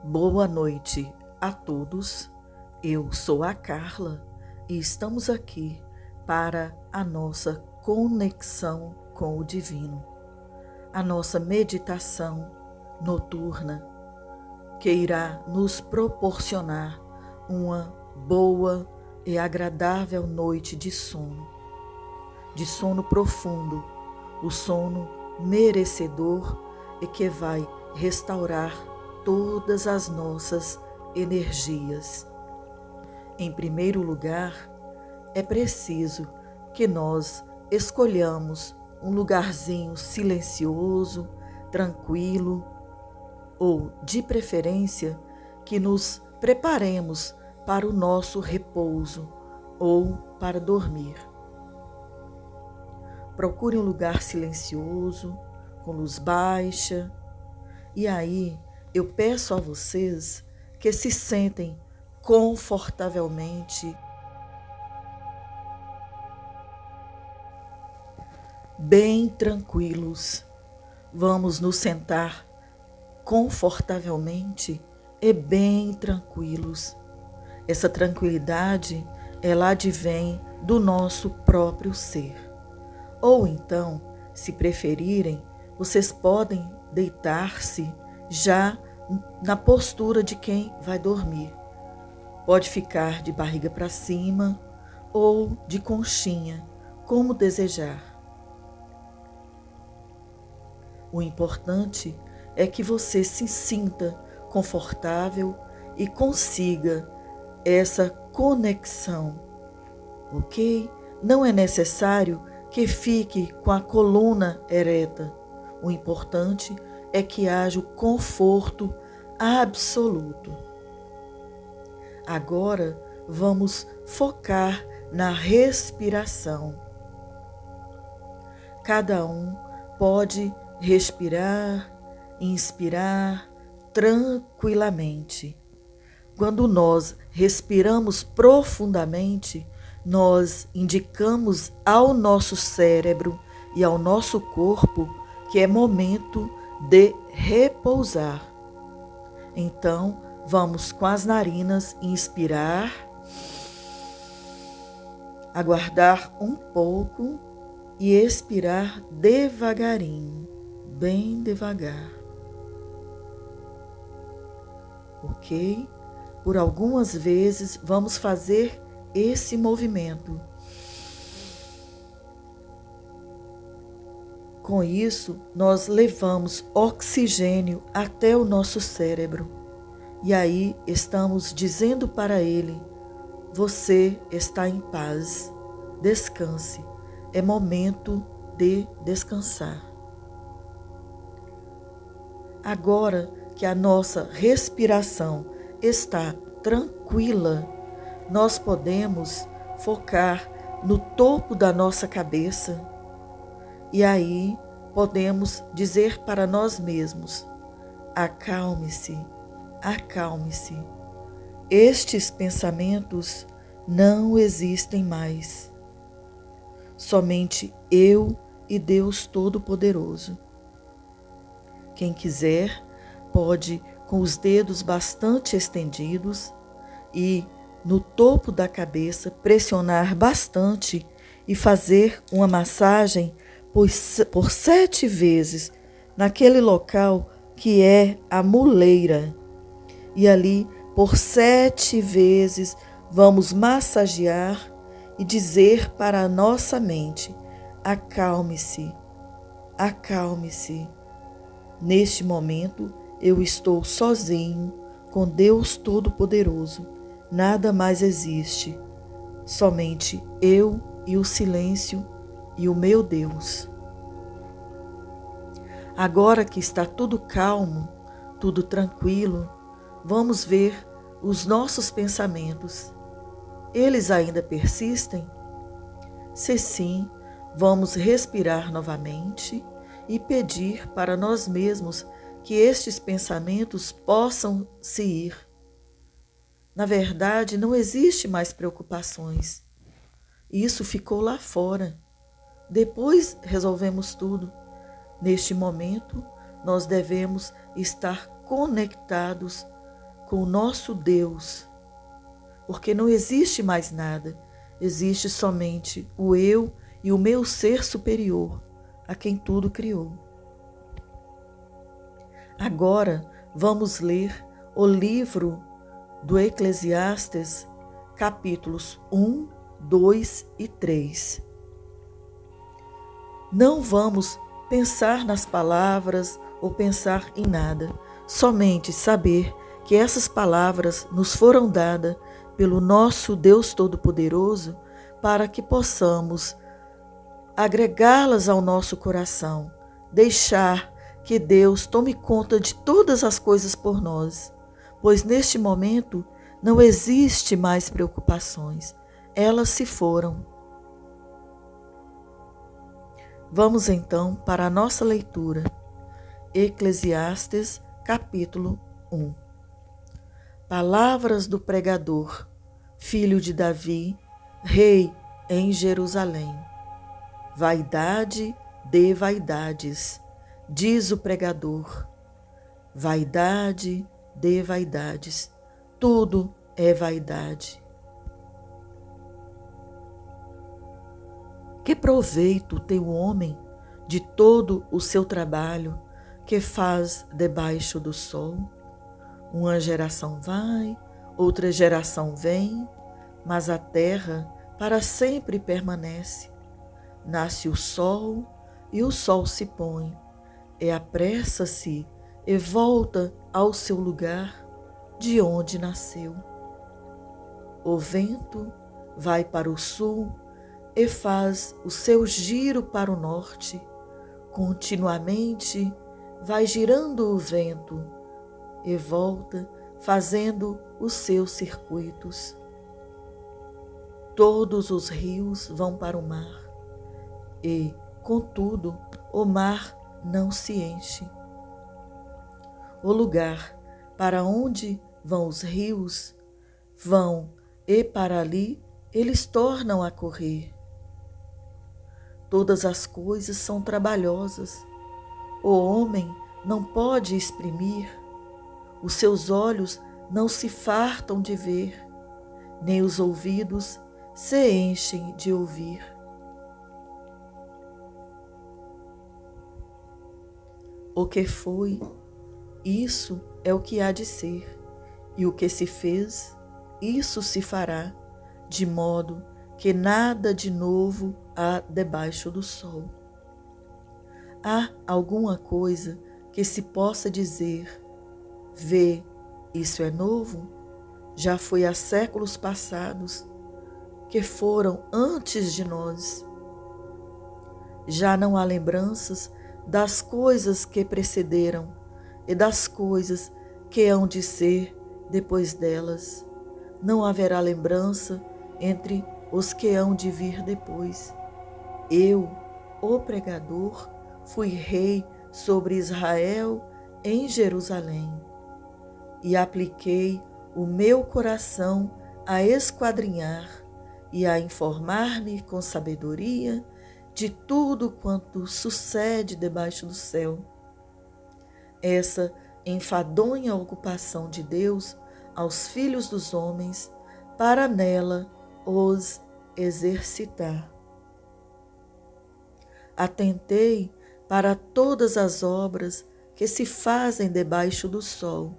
Boa noite a todos. Eu sou a Carla e estamos aqui para a nossa conexão com o divino, a nossa meditação noturna que irá nos proporcionar uma boa e agradável noite de sono profundo, o sono merecedor e que vai restaurar todas as nossas energias. Em primeiro lugar, é preciso que nós escolhamos um lugarzinho silencioso, tranquilo, ou, de preferência, que nos preparemos para o nosso repouso ou para dormir. Procure um lugar silencioso, com luz baixa, e aí eu peço a vocês que se sentem confortavelmente, bem tranquilos. Vamos nos sentar confortavelmente e bem tranquilos. Essa tranquilidade, ela advém do nosso próprio ser. Ou então, se preferirem, vocês podem deitar-se já na postura de quem vai dormir. Pode ficar de barriga para cima ou de conchinha, como desejar. O importante é que você se sinta confortável e consiga essa conexão, ok? Não é necessário que fique com a coluna ereta. O importante é que haja o conforto absoluto. Agora vamos focar na respiração. Cada um pode respirar, inspirar tranquilamente. Quando nós respiramos profundamente, nós indicamos ao nosso cérebro e ao nosso corpo que é momento de repousar. Então, vamos com as narinas inspirar, aguardar um pouco e expirar devagarinho, bem devagar. Ok? Por algumas vezes vamos fazer esse movimento. Com isso, nós levamos oxigênio até o nosso cérebro. E aí estamos dizendo para ele: você está em paz, descanse, é momento de descansar. Agora que a nossa respiração está tranquila, nós podemos focar no topo da nossa cabeça e aí podemos dizer para nós mesmos: acalme-se, acalme-se. Estes pensamentos não existem mais. Somente eu e Deus Todo-Poderoso. Quem quiser pode, com os dedos bastante estendidos e no topo da cabeça, pressionar bastante e fazer uma massagem por 7 vezes naquele local que é a muleira. E ali, por 7 vezes, vamos massagear e dizer para a nossa mente: acalme-se, acalme-se. Neste momento, eu estou sozinho com Deus Todo-Poderoso. Nada mais existe, somente eu e o silêncio e o meu Deus. Agora que está tudo calmo, tudo tranquilo, vamos ver os nossos pensamentos. Eles ainda persistem? Se sim, vamos respirar novamente e pedir para nós mesmos que estes pensamentos possam se ir. Na verdade, não existe mais preocupações. Isso ficou lá fora. Depois resolvemos tudo. Neste momento, nós devemos estar conectados com o nosso Deus, porque não existe mais nada, existe somente o eu e o meu ser superior, a quem tudo criou. Agora vamos ler o livro do Eclesiastes, capítulos 1, 2 e 3. Não vamos pensar nas palavras ou pensar em nada, somente saber que essas palavras nos foram dadas pelo nosso Deus Todo-Poderoso para que possamos agregá-las ao nosso coração, deixar que Deus tome conta de todas as coisas por nós, pois neste momento não existe mais preocupações, elas se foram. Vamos então para a nossa leitura. Eclesiastes, capítulo 1. Palavras do pregador, filho de Davi, rei em Jerusalém. Vaidade de vaidades, diz o pregador. Vaidade de vaidades, tudo é vaidade. Que proveito tem o homem de todo o seu trabalho que faz debaixo do sol? Uma geração vai, outra geração vem, mas a terra para sempre permanece. Nasce o sol e o sol se põe, e apressa-se e volta ao seu lugar de onde nasceu. O vento vai para o sul e faz o seu giro para o norte. Continuamente vai girando o vento e volta fazendo os seus circuitos. Todos os rios vão para o mar e, contudo, o mar não se enche. O lugar para onde vão os rios vão e para ali eles tornam a correr. Todas as coisas são trabalhosas. O homem não pode exprimir. Os seus olhos não se fartam de ver, nem os ouvidos se enchem de ouvir. O que foi, isso é o que há de ser, e o que se fez, isso se fará, de modo que nada de novo há debaixo do sol. Há alguma coisa que se possa dizer: vê, isso é novo? Já foi há séculos passados, que foram antes de nós. Já não há lembranças das coisas que precederam e das coisas que hão de ser depois delas. Não haverá lembrança entre os que hão de vir depois. Eu, o pregador, fui rei sobre Israel em Jerusalém, e apliquei o meu coração a esquadrinhar e a informar-me com sabedoria de tudo quanto sucede debaixo do céu. Essa enfadonha ocupação de Deus aos filhos dos homens, para nela os exercitar. Atentei para todas as obras que se fazem debaixo do sol,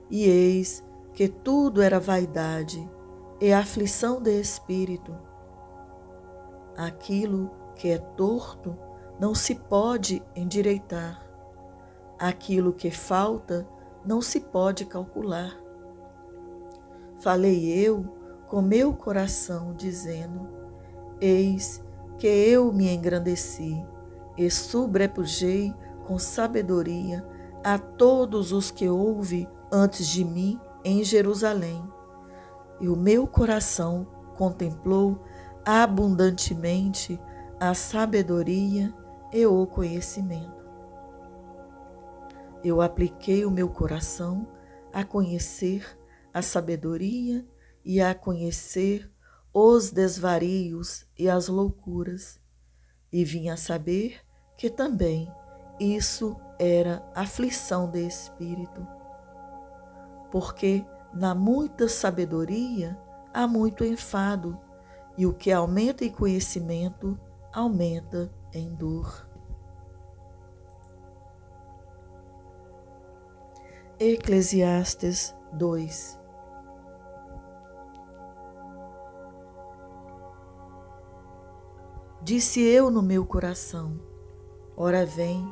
e eis que tudo era vaidade e aflição de espírito. Aquilo que é torto não se pode endireitar, aquilo que falta não se pode calcular. Falei eu com meu coração, dizendo: eis que eu me engrandeci e sobrepujei com sabedoria a todos os que houve antes de mim em Jerusalém. E o meu coração contemplou abundantemente a sabedoria e o conhecimento. Eu apliquei o meu coração a conhecer a sabedoria e a conhecer os desvarios e as loucuras, e vim a saber que também isso era aflição de espírito. porque na muita sabedoria há muito enfado, e o que aumenta em conhecimento aumenta em dor. Eclesiastes 2. Disse eu no meu coração: ora vem,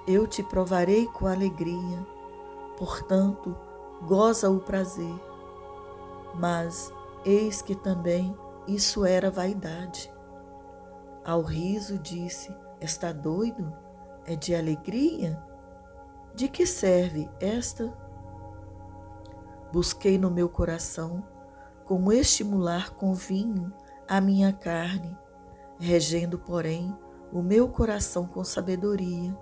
eu te provarei com alegria, portanto, goza o prazer. Mas eis que também isso era vaidade. Ao riso disse: está doido? É de alegria? De que serve esta? Busquei no meu coração como estimular com vinho a minha carne, regendo, porém, o meu coração com sabedoria,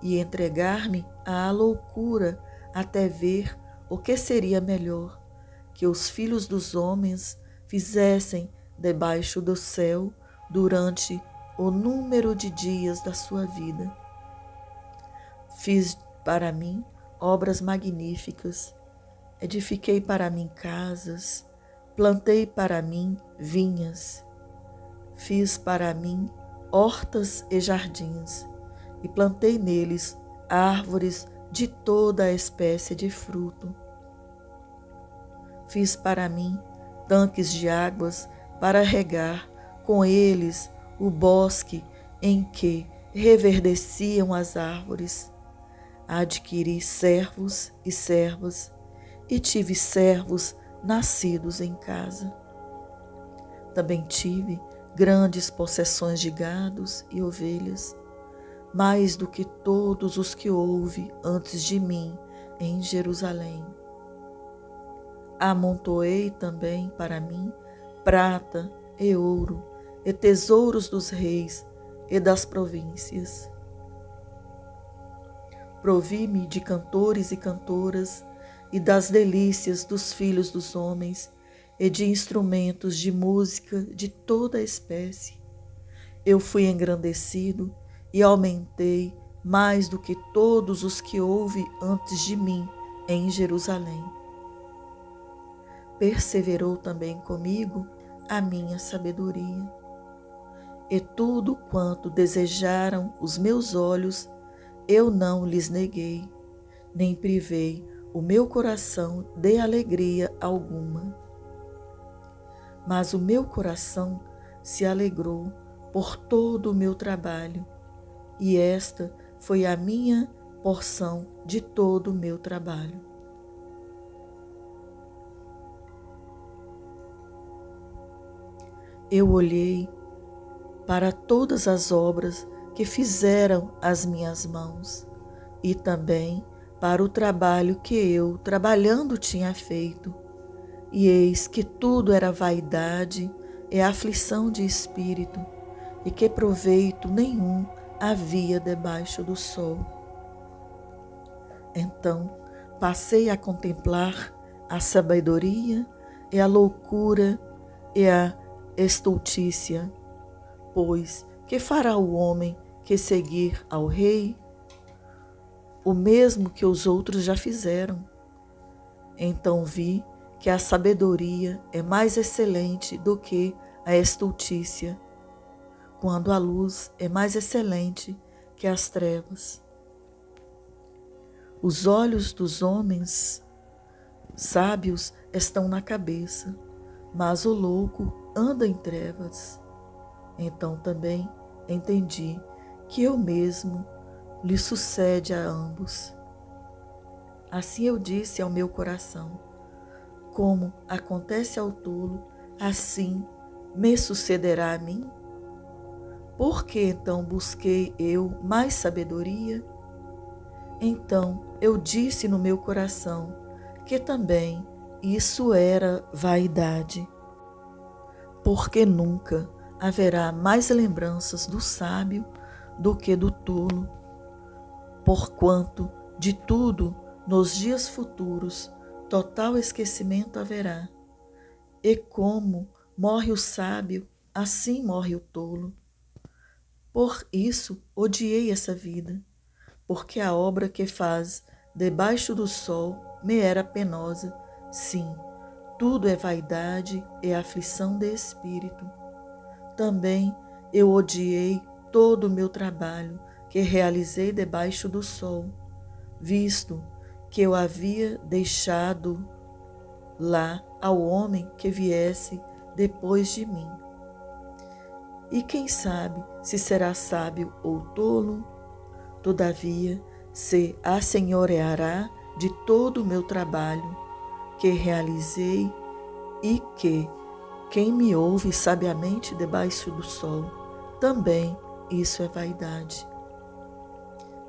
e entregar-me à loucura até ver o que seria melhor que os filhos dos homens fizessem debaixo do céu durante o número de dias da sua vida. Fiz para mim obras magníficas, edifiquei para mim casas, plantei para mim vinhas, fiz para mim hortas e jardins, e plantei neles árvores de toda a espécie de fruto. Fiz para mim tanques de águas para regar com eles o bosque em que reverdeciam as árvores. Adquiri servos e servas, e tive servos nascidos em casa. Também tive grandes possessões de gados e ovelhas, mais do que todos os que houve antes de mim em Jerusalém. Amontoei também para mim prata e ouro, e tesouros dos reis e das províncias. Provi-me de cantores e cantoras, e das delícias dos filhos dos homens, e de instrumentos de música de toda a espécie. Eu fui engrandecido e aumentei mais do que todos os que houve antes de mim em Jerusalém. Perseverou também comigo a minha sabedoria. E tudo quanto desejaram os meus olhos, eu não lhes neguei, nem privei o meu coração de alegria alguma. Mas o meu coração se alegrou por todo o meu trabalho, e esta foi a minha porção de todo o meu trabalho. Eu olhei para todas as obras que fizeram as minhas mãos, e também para o trabalho que eu, trabalhando, tinha feito. E eis que tudo era vaidade e aflição de espírito, e que proveito nenhum havia debaixo do sol. Então passei a contemplar a sabedoria e a loucura e a estultícia, pois que fará o homem que seguir ao rei? O mesmo que os outros já fizeram. Então vi que a sabedoria é mais excelente do que a estultícia, quando a luz é mais excelente que as trevas. Os olhos dos homens sábios estão na cabeça, mas o louco anda em trevas. Então também entendi que eu mesmo lhe sucede a ambos. Assim eu disse ao meu coração: como acontece ao tolo, assim me sucederá a mim? Por que então busquei eu mais sabedoria? Então eu disse no meu coração que também isso era vaidade, porque nunca haverá mais lembranças do sábio do que do tolo, porquanto de tudo nos dias futuros total esquecimento haverá. E como morre o sábio, assim morre o tolo. Por isso odiei essa vida, porque a obra que faz debaixo do sol me era penosa. Sim, tudo é vaidade e aflição de espírito. Também eu odiei todo o meu trabalho que realizei debaixo do sol, visto que eu havia deixado lá ao homem que viesse depois de mim. E quem sabe se será sábio ou tolo? Todavia, se assenhoreará de todo o meu trabalho que realizei e que quem me ouve sabiamente debaixo do sol, também isso é vaidade.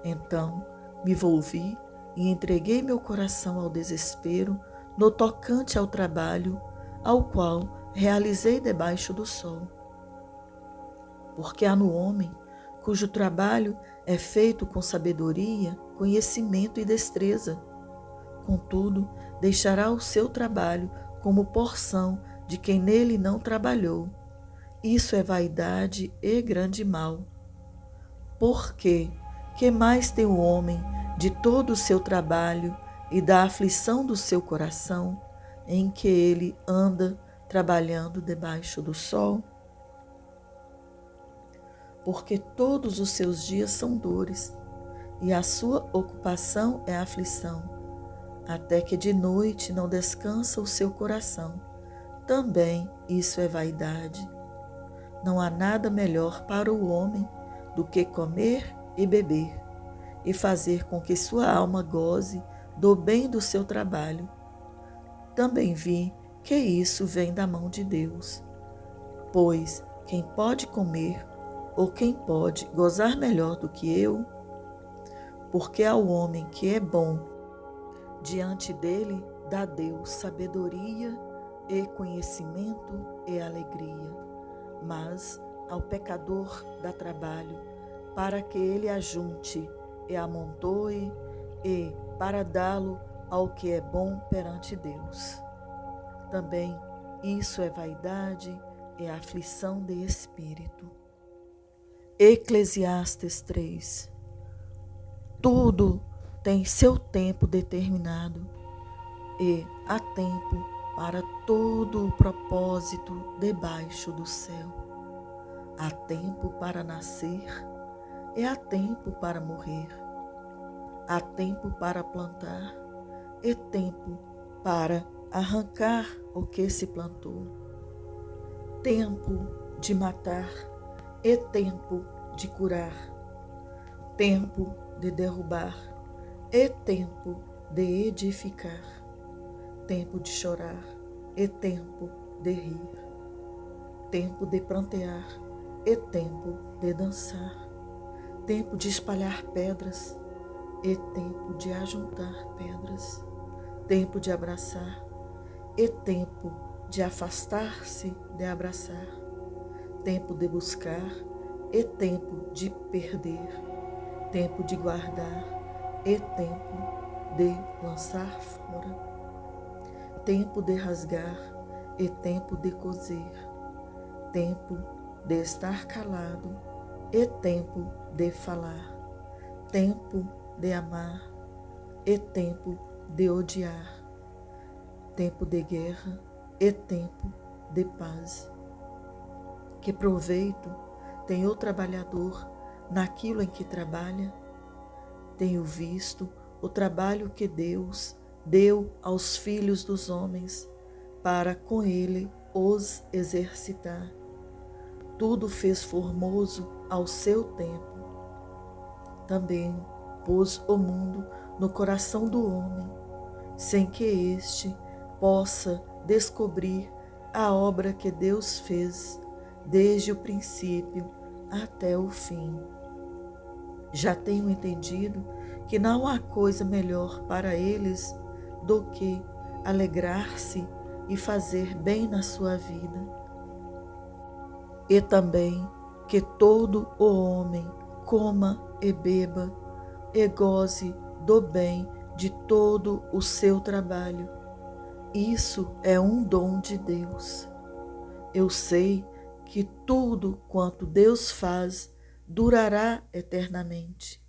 Então me volvi e entreguei meu coração ao desespero no tocante ao trabalho ao qual realizei debaixo do sol. Porque há no homem, cujo trabalho é feito com sabedoria, conhecimento e destreza. Contudo, deixará o seu trabalho como porção de quem nele não trabalhou. Isso é vaidade e grande mal. Porque que mais tem o homem de todo o seu trabalho e da aflição do seu coração, em que ele anda trabalhando debaixo do sol? Porque todos os seus dias são dores, e a sua ocupação é aflição, até que de noite não descansa o seu coração. Também isso é vaidade. Não há nada melhor para o homem do que comer e beber, e fazer com que sua alma goze do bem do seu trabalho. Também vi que isso vem da mão de Deus, pois quem pode comer ou quem pode gozar melhor do que eu? Porque ao homem que é bom, diante dele dá Deus sabedoria e conhecimento e alegria. Mas ao pecador dá trabalho, para que ele ajunte e amontoe, e para dá-lo ao que é bom perante Deus. Também isso é vaidade e aflição de espírito. Eclesiastes 3. Tudo tem seu tempo determinado, e há tempo para todo o propósito debaixo do céu. Há tempo para nascer e há tempo para morrer. Há tempo para plantar e tempo para arrancar o que se plantou. Tempo de matar e tempo de curar. Tempo de derrubar e tempo de edificar. Tempo de chorar e tempo de rir. Tempo de prantear e tempo de dançar. Tempo de espalhar pedras e tempo de ajuntar pedras. Tempo de abraçar e tempo de afastar-se de abraçar. Tempo de buscar e tempo de perder. Tempo de guardar e tempo de lançar fora. Tempo de rasgar e tempo de coser. Tempo de estar calado e tempo de falar. Tempo de amar e tempo de odiar. Tempo de guerra e tempo de paz. Que proveito tem o trabalhador naquilo em que trabalha? Tenho visto o trabalho que Deus deu aos filhos dos homens para com ele os exercitar. Tudo fez formoso ao seu tempo. Também pôs o mundo no coração do homem, sem que este possa descobrir a obra que Deus fez desde o princípio até o fim. Já tenho entendido que não há coisa melhor para eles do que alegrar-se e fazer bem na sua vida. E também que todo o homem coma e beba e goze do bem de todo o seu trabalho. Isso é um dom de Deus. Eu sei que tudo quanto Deus faz durará eternamente.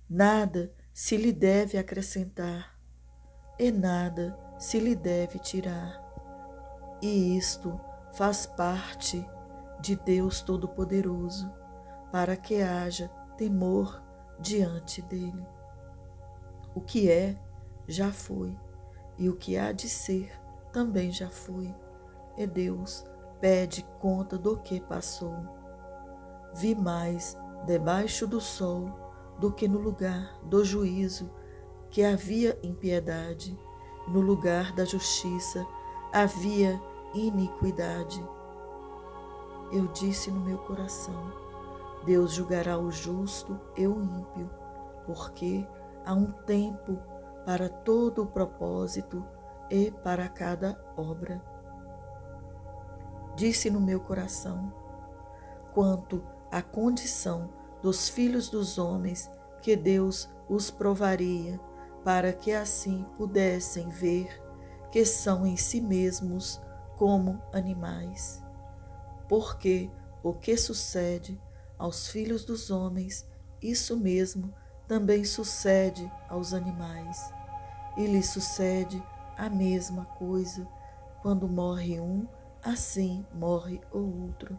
Nada se lhe deve acrescentar. e nada se lhe deve tirar. E isto faz parte de Deus Todo-Poderoso, para que haja temor diante dele. O que é, já foi, e o que há de ser, também já foi, e Deus pede conta do que passou. Vi mais debaixo do sol do que no lugar do juízo, que havia impiedade, no lugar da justiça havia iniquidade. Eu disse no meu coração: Deus julgará o justo e o ímpio, porque há um tempo para todo o propósito e para cada obra. Disse no meu coração: quanto à condição dos filhos dos homens, que Deus os provaria, para que assim pudessem ver que são em si mesmos como animais. Porque o que sucede aos filhos dos homens, isso mesmo também sucede aos animais. E lhes sucede a mesma coisa. Quando morre um, assim morre o outro.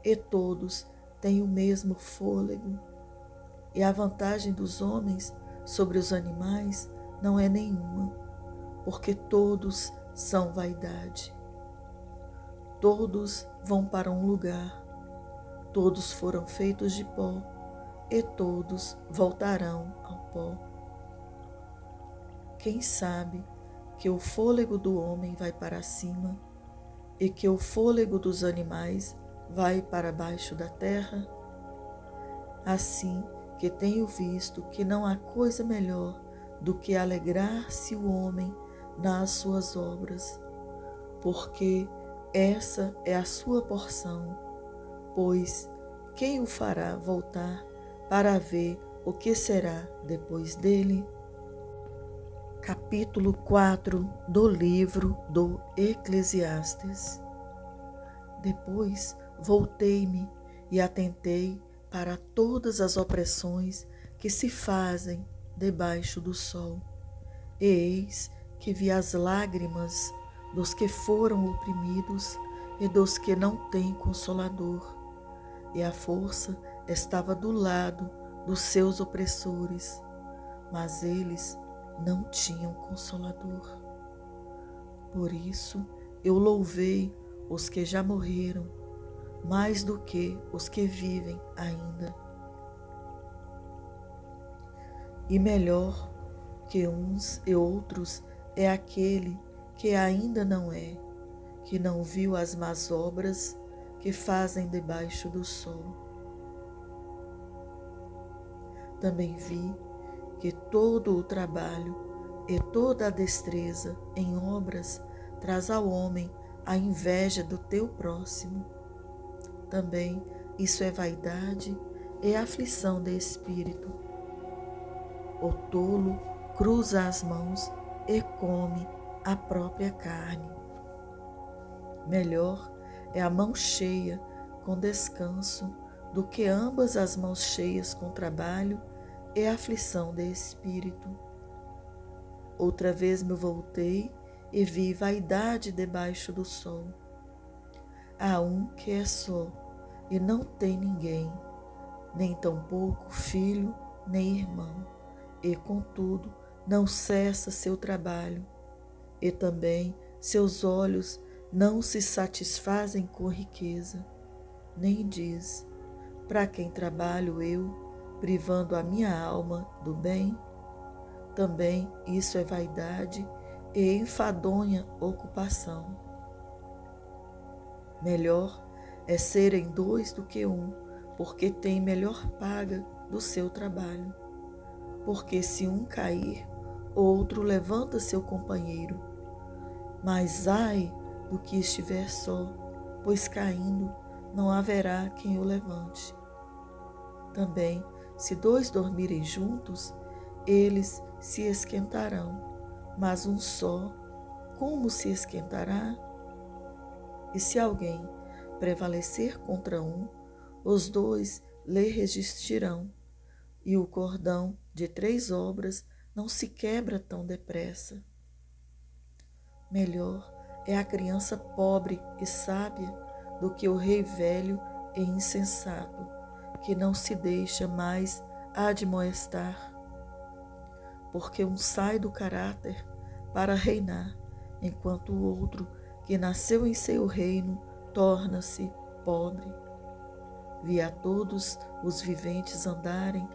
E todos têm o mesmo fôlego. E a vantagem dos homens sobre os animais não é nenhuma, porque todos são vaidade. Todos vão para um lugar, todos foram feitos de pó, e todos voltarão ao pó. Quem sabe que o fôlego do homem vai para cima e que o fôlego dos animais vai para baixo da terra? Assim que tenho visto que não há coisa melhor do que alegrar-se o homem nas suas obras, porque essa é a sua porção, pois quem o fará voltar para ver o que será depois dele? Capítulo 4 do livro do Eclesiastes. Depois voltei-me e atentei para todas as opressões que se fazem debaixo do sol. E eis que vi as lágrimas dos que foram oprimidos e dos que não têm consolador. E a força estava do lado dos seus opressores, mas eles não tinham consolador. Por isso eu louvei os que já morreram, mais do que os que vivem ainda. E melhor que uns e outros é aquele que ainda não é, que não viu as más obras que fazem debaixo do sol. Também vi que todo o trabalho e toda a destreza em obras traz ao homem a inveja do teu próximo. Também isso é vaidade e aflição de espírito. O tolo cruza as mãos e come a própria carne. Melhor é a mão cheia com descanso do que ambas as mãos cheias com trabalho e aflição de espírito. Outra vez me voltei e vi vaidade debaixo do sol. Há um que é só e não tem ninguém, nem tampouco filho nem irmão, e contudo não cessa seu trabalho, e também seus olhos não se satisfazem com riqueza, nem diz: para quem trabalho eu, privando a minha alma do bem? Também isso é vaidade e enfadonha ocupação. Melhor é serem dois do que um, porque tem melhor paga do seu trabalho. Porque se um cair, outro levanta seu companheiro. Mas ai do que estiver só, pois caindo não haverá quem o levante. Também, se dois dormirem juntos, eles se esquentarão, mas um só, como se esquentará? E se alguém prevalecer contra um, os dois lhe resistirão, e o cordão de 3 obras não se quebra tão depressa. Melhor é a criança pobre e sábia do que o rei velho e insensato, que não se deixa mais admoestar. Porque um sai do caráter para reinar, enquanto o outro, que nasceu em seu reino, torna-se pobre. Vi a todos os viventes andarem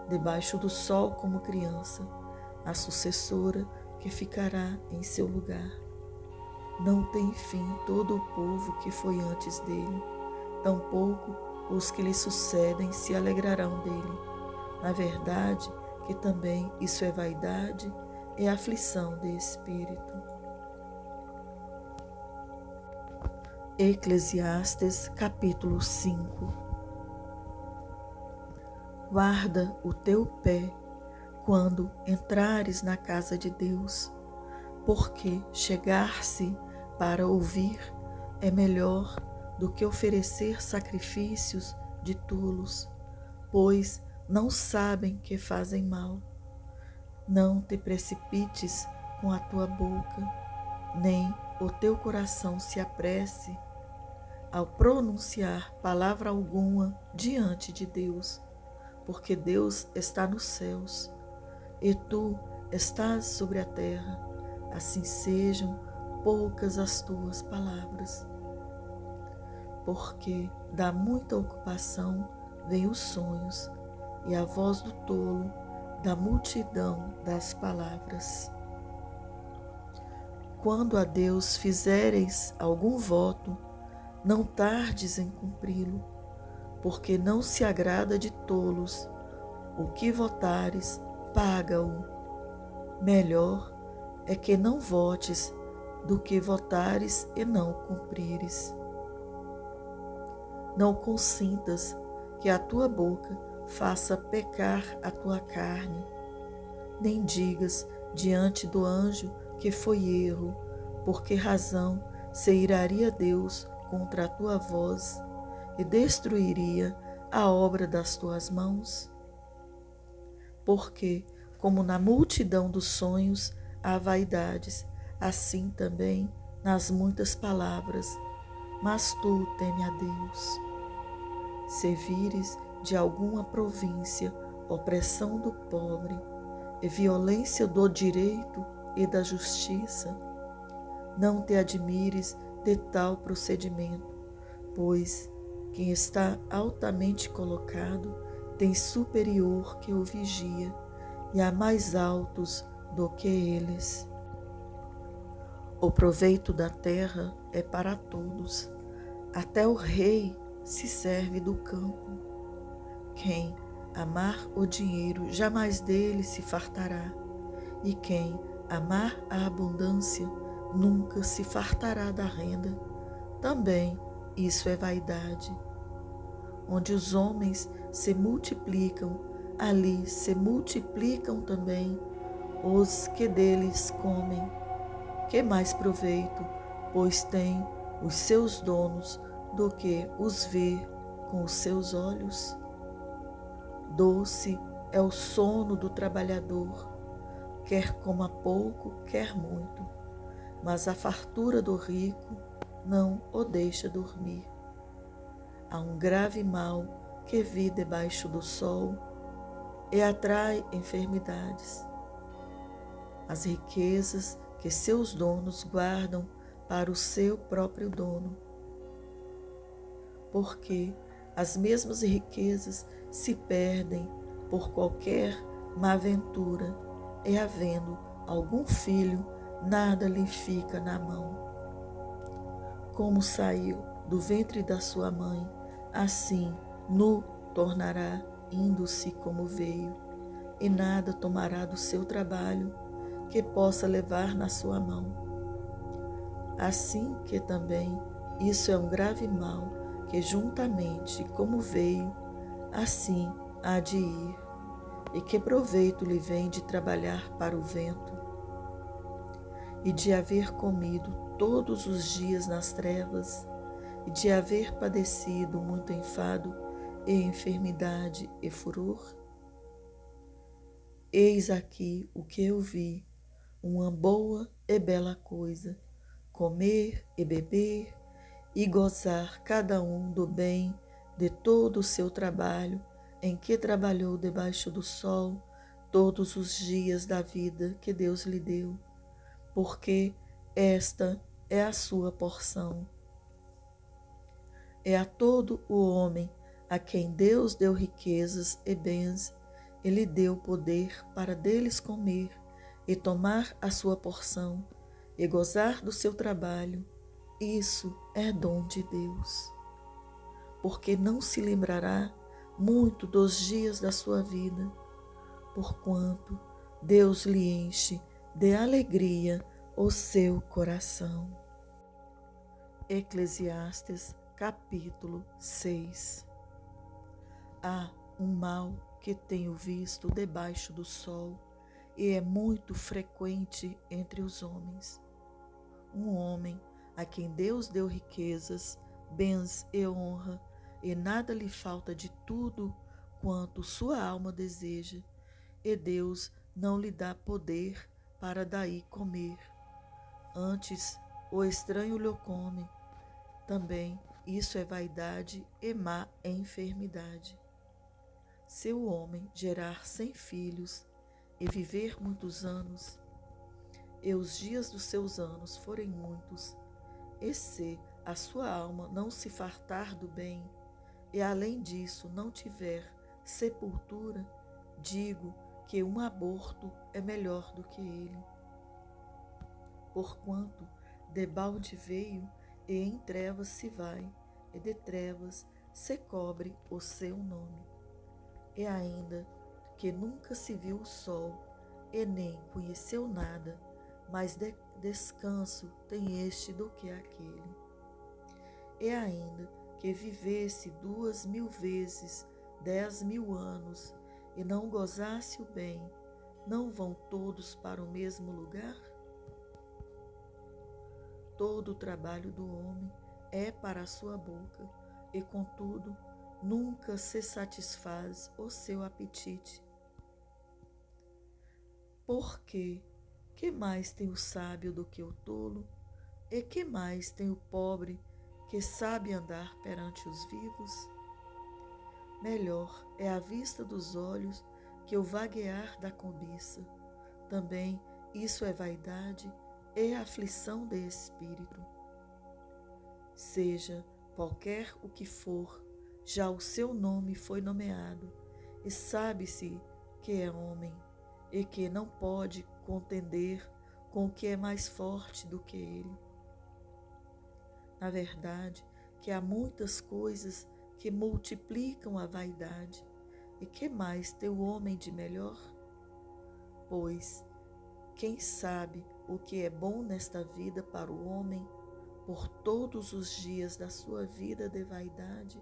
debaixo do sol como criança, a sucessora que ficará em seu lugar. Não tem fim todo o povo que foi antes dele, tampouco os que lhe sucedem se alegrarão dele. Na verdade, que também isso é vaidade e aflição de espírito. Eclesiastes capítulo 5. Guarda o teu pé quando entrares na casa de Deus, porque chegar-se para ouvir é melhor do que oferecer sacrifícios de tolos, pois não sabem que fazem mal. Não te precipites com a tua boca, nem o teu coração se apresse ao pronunciar palavra alguma diante de Deus, porque Deus está nos céus e tu estás sobre a terra. Assim sejam poucas as tuas palavras, porque da muita ocupação vêm os sonhos, e a voz do tolo da multidão das palavras. Quando a Deus fizeres algum voto, não tardes em cumpri-lo, porque não se agrada de tolos. O que votares, paga-o. Melhor é que não votes do que votares e não cumprires. Não consintas que a tua boca faça pecar a tua carne, nem digas diante do anjo que foi erro, por que razão se iraria Deus contra a tua voz e destruiria a obra das tuas mãos? Porque, como na multidão dos sonhos há vaidades, assim também nas muitas palavras, mas tu teme a Deus. Se vires de alguma província opressão do pobre e violência do direito e da justiça, não te admires de tal procedimento, pois quem está altamente colocado tem superior que o vigia, e há mais altos do que eles. O proveito da terra é para todos, até o rei se serve do campo. Quem amar o dinheiro jamais dele se fartará, e quem amar a abundância nunca se fartará da renda. Também isso é vaidade. Onde os homens se multiplicam, ali se multiplicam também os que deles comem. Que mais proveito, pois tem os seus donos, do que os vê com os seus olhos? Doce é o sono do trabalhador, quer coma pouco, quer muito, mas a fartura do rico não o deixa dormir. Há um grave mal que vi debaixo do sol e atrai enfermidades. As riquezas que seus donos guardam para o seu próprio dono. Porque as mesmas riquezas se perdem por qualquer má ventura, e havendo algum filho, nada lhe fica na mão. Como saiu do ventre da sua mãe, assim nu tornará, indo-se como veio, e nada tomará do seu trabalho que possa levar na sua mão. Assim que também isso é um grave mal, que juntamente como veio, assim há de ir, e que proveito lhe vem de trabalhar para o vento, e de haver comido todos os dias nas trevas, e de haver padecido muito enfado e enfermidade e furor? Eis aqui o que eu vi, uma boa e bela coisa, comer e beber, e gozar cada um do bem de todo o seu trabalho, em que trabalhou debaixo do sol todos os dias da vida que Deus lhe deu, porque esta é a sua porção. É a todo o homem a quem Deus deu riquezas e bens, e lhe deu poder para deles comer e tomar a sua porção e gozar do seu trabalho. Isso é dom de Deus, porque não se lembrará muito dos dias da sua vida, porquanto Deus lhe enche de alegria o seu coração. Eclesiastes capítulo 6. Há um mal que tenho visto debaixo do sol e é muito frequente entre os homens. Um homem a quem Deus deu riquezas, bens e honra, e nada lhe falta de tudo quanto sua alma deseja, e Deus não lhe dá poder para daí comer. Antes, o estranho lhe come. Também isso é vaidade e má enfermidade. Se o homem gerar 100 filhos e viver muitos anos, e os dias dos seus anos forem muitos, e se a sua alma não se fartar do bem, e além disso não tiver sepultura, digo que um aborto é melhor do que ele. Porquanto debalde veio, e em trevas se vai, e de trevas se cobre o seu nome. E ainda que nunca se viu o sol, e nem conheceu nada, mais descanso tem este do que aquele. E ainda que vivesse 2000 vezes 10.000 anos, e não gozasse o bem, não vão todos para o mesmo lugar? Todo o trabalho do homem é para a sua boca, e contudo nunca se satisfaz o seu apetite. Porque que mais tem o sábio do que o tolo? E que mais tem o pobre que sabe andar perante os vivos? Melhor é a vista dos olhos que o vaguear da cobiça. Também isso é vaidade e aflição de espírito. Seja qualquer o que for, já o seu nome foi nomeado, e sabe-se que é homem, e que não pode contender com o que é mais forte do que ele. Na verdade, que há muitas coisas que multiplicam a vaidade, e que mais tem o homem de melhor? Pois quem sabe o que é bom nesta vida para o homem, por todos os dias da sua vida de vaidade,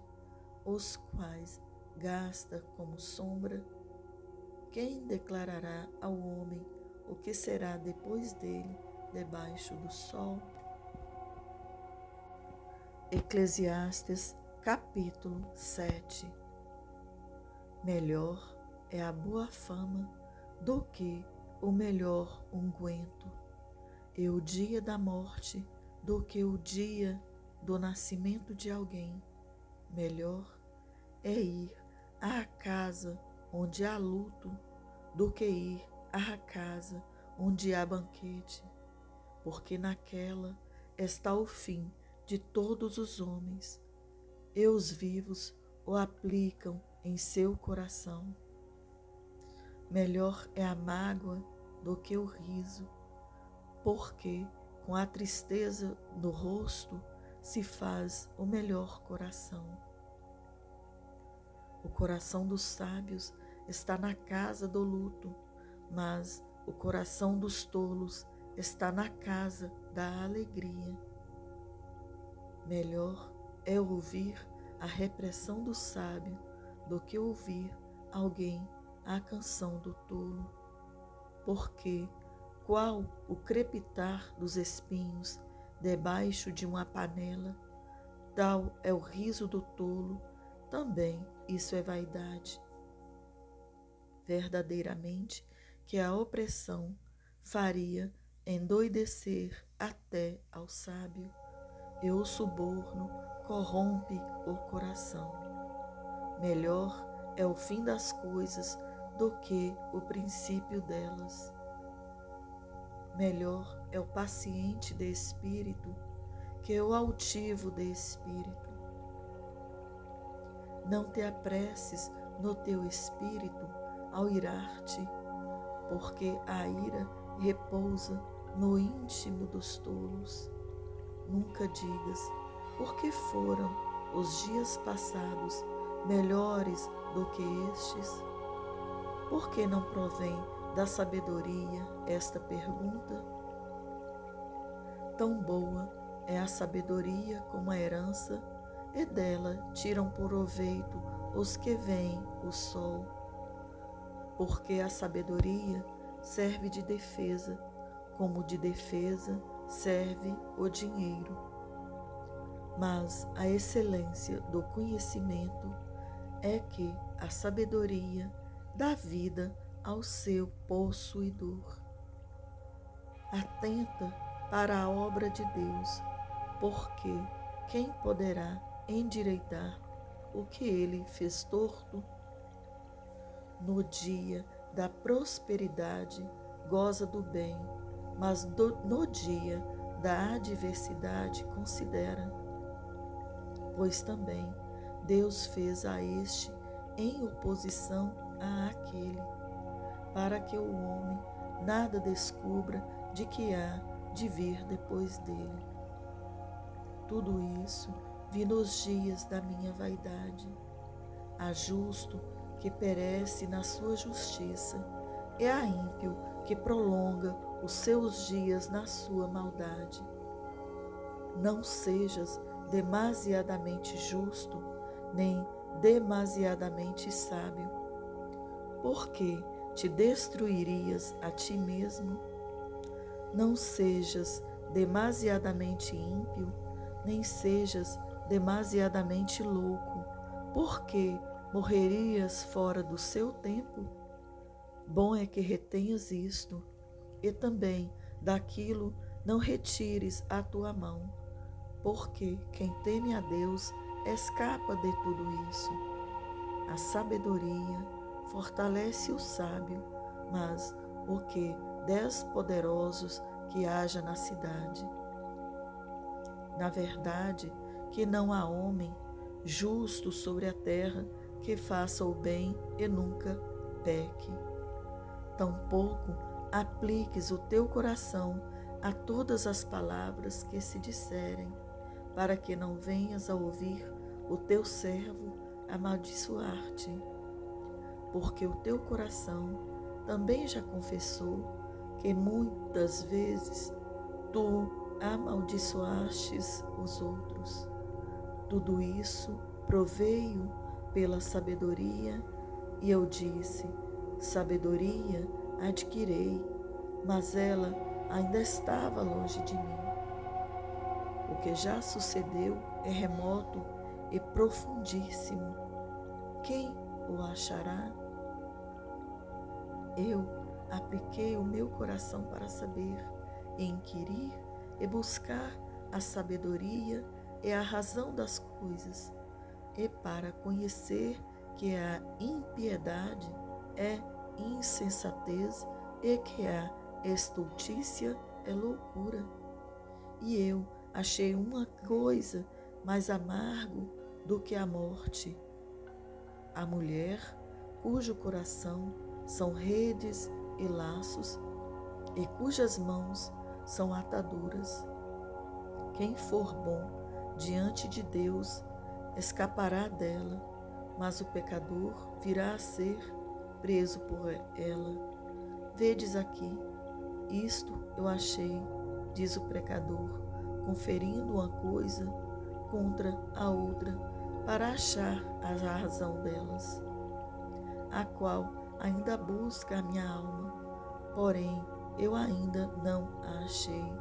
os quais gasta como sombra? Quem declarará ao homem o que será depois dele debaixo do sol? Eclesiastes capítulo 7. Melhor é a boa fama do que o melhor unguento, e o dia da morte do que o dia do nascimento de alguém. Melhor é ir à casa onde há luto do que ir à casa onde há banquete, porque naquela está o fim de todos os homens, e os vivos o aplicam em seu coração. Melhor é a mágoa do que o riso, porque com a tristeza no rosto se faz o melhor coração. O coração dos sábios está na casa do luto, mas o coração dos tolos está na casa da alegria. Melhor é ouvir a repressão do sábio do que ouvir alguém a canção do tolo, porque qual o crepitar dos espinhos debaixo de uma panela, tal é o riso do tolo, também isso é vaidade. Verdadeiramente que a opressão faria endoidecer até ao sábio, e o suborno corrompe o coração. Melhor é o fim das coisas do que o princípio delas. Melhor é o paciente de espírito que o altivo de espírito. Não te apresses no teu espírito ao irar-te, porque a ira repousa no íntimo dos tolos. Nunca digas, porque foram os dias passados melhores do que estes? Por que não provém da sabedoria esta pergunta? Tão boa é a sabedoria como a herança, e dela tiram proveito os que veem o sol. Porque a sabedoria serve de defesa, como de defesa serve o dinheiro. Mas a excelência do conhecimento é que a sabedoria dá vida ao seu possuidor. Atenta para a obra de Deus, porque quem poderá endireitar o que ele fez torto? No dia da prosperidade goza do bem, mas no dia da adversidade considera. Pois também Deus fez a este em oposição a aquele, para que o homem nada descubra de que há de vir depois dele. Tudo isso vi nos dias da minha vaidade. Há justo que perece na sua justiça, e há ímpio que prolonga os seus dias na sua maldade. Não sejas demasiadamente justo, nem demasiadamente sábio, porque te destruirias a ti mesmo. Não sejas demasiadamente ímpio, nem sejas demasiadamente louco, porque morrerias fora do seu tempo. Bom é que retenhas isto, e também daquilo não retires a tua mão, porque quem teme a Deus escapa de tudo isso. A sabedoria fortalece o sábio, mas o que 10 poderosos que haja na cidade. Na verdade, que não há homem justo sobre a terra que faça o bem e nunca peque. Tampouco apliques o teu coração a todas as palavras que se disserem, para que não venhas a ouvir o teu servo amaldiçoar-te. Porque o teu coração também já confessou que muitas vezes tu amaldiçoastes os outros. Tudo isso proveio pela sabedoria, e eu disse: sabedoria adquirei, mas ela ainda estava longe de mim. O que já sucedeu é remoto e profundíssimo. Quem o achará? Eu apliquei o meu coração para saber, e inquirir e buscar a sabedoria e a razão das coisas, e para conhecer que a impiedade é insensatez e que a estultícia é loucura. E eu achei uma coisa mais amargo do que a morte: a mulher cujo coração são redes e laços, e cujas mãos são ataduras. Quem for bom diante de Deus escapará dela, mas o pecador virá a ser preso por ela. Vedes aqui, isto eu achei, diz o pecador, conferindo uma coisa contra a outra, para achar a razão delas, a qual ainda busca a minha alma, porém eu ainda não a achei.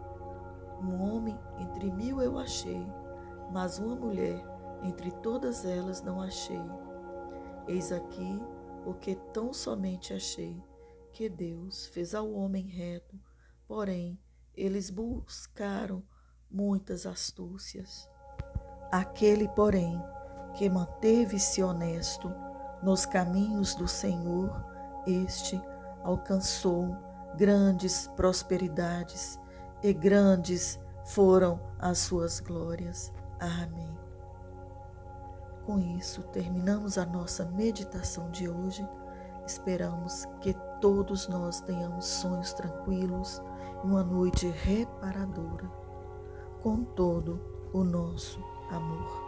Um homem entre 1000 eu achei, mas uma mulher entre todas elas não achei. Eis aqui o que tão somente achei, que Deus fez ao homem reto, porém Eles buscaram muitas astúcias. Aquele, porém, que manteve-se honesto nos caminhos do Senhor, este alcançou grandes prosperidades e grandes foram as suas glórias. Amém. Com isso, terminamos a nossa meditação de hoje. Esperamos que todos nós tenhamos sonhos tranquilos e uma noite reparadora, com todo o nosso amor.